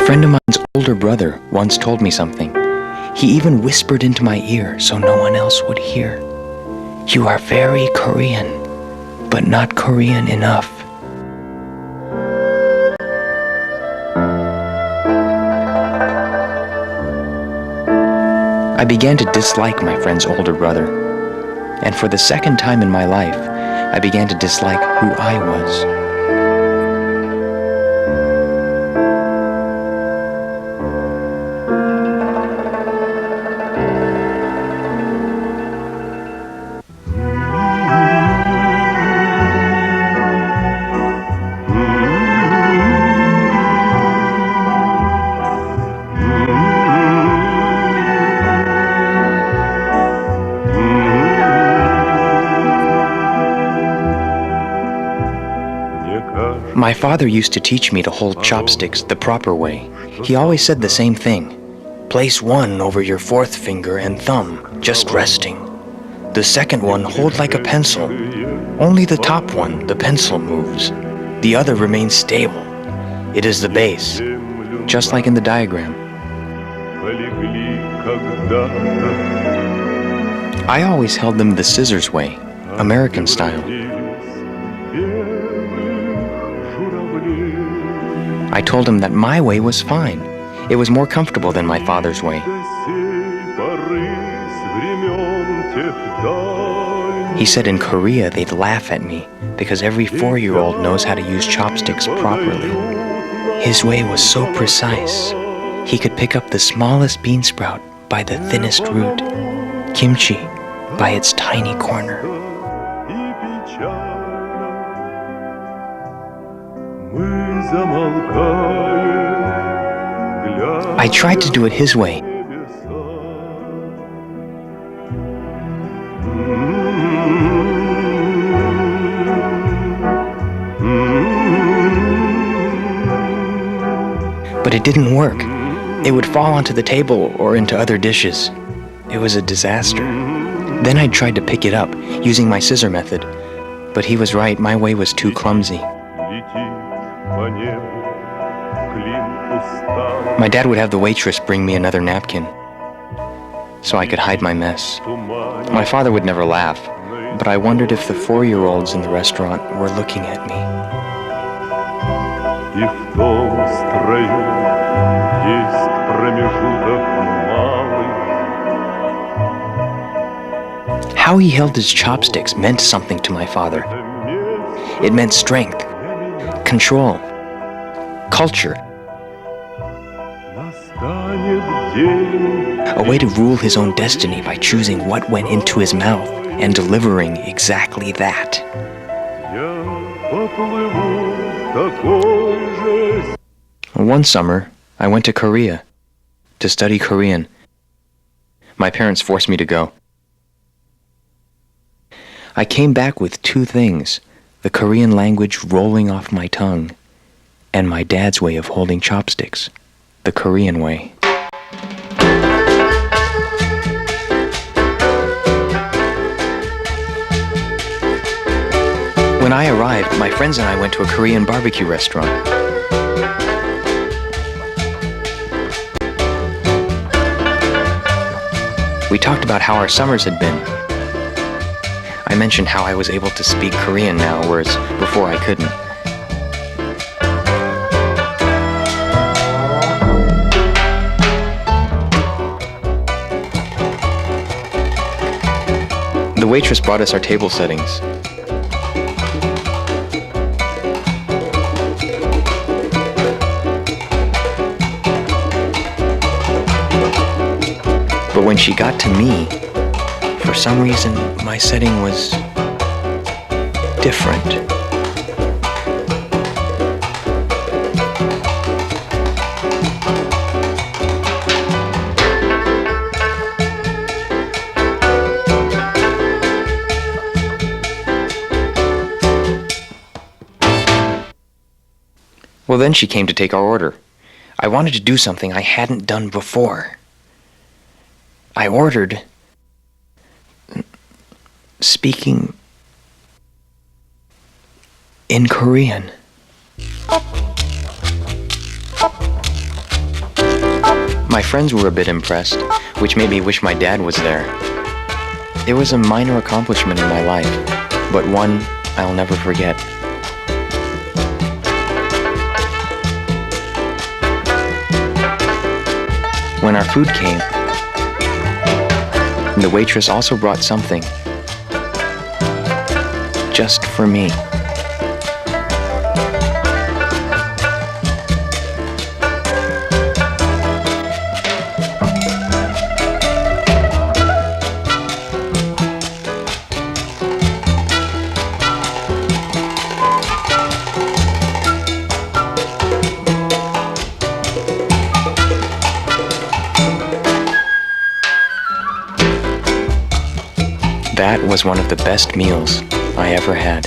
friend of mine's older brother once told me something. He even whispered into my ear so no one else would hear. "You are very Korean, but not Korean enough." I began to dislike my friend's older brother, and for the second time in my life, I began to dislike who I was. My father used to teach me to hold chopsticks the proper way. He always said the same thing. Place one over your fourth finger and thumb, just resting. The second one hold like a pencil. Only the top one, the pencil, moves. The other remains stable. It is the base, just like in the diagram. I always held them the scissors way, American style. I told him that my way was fine. It was more comfortable than my father's way. He said in Korea they'd laugh at me because every 4-year-old knows how to use chopsticks properly. His way was so precise. He could pick up the smallest bean sprout by the thinnest root, kimchi by its tiny corner. I tried to do it his way. But it didn't work. It would fall onto the table or into other dishes. It was a disaster. Then I tried to pick it up using my scissor method, but he was right, my way was too clumsy. My dad would have the waitress bring me another napkin so I could hide my mess. My father would never laugh, but I wondered if the 4-year-olds in the restaurant were looking at me. How he held his chopsticks meant something to my father. It meant strength, control, culture. A way to rule his own destiny by choosing what went into his mouth and delivering exactly that. One summer, I went to Korea to study Korean. My parents forced me to go. I came back with 2 things, the Korean language rolling off my tongue, and my dad's way of holding chopsticks, the Korean way. When I arrived, my friends and I went to a Korean barbecue restaurant. We talked about how our summers had been. I mentioned how I was able to speak Korean now, whereas before I couldn't. The waitress brought us our table settings. But when she got to me, for some reason, my setting was different. Well, then she came to take our order. I wanted to do something I hadn't done before. I ordered speaking in Korean. My friends were a bit impressed, which made me wish my dad was there. It was a minor accomplishment in my life, but one I'll never forget. When our food came, the waitress also brought something, just for me. That was one of the best meals I ever had.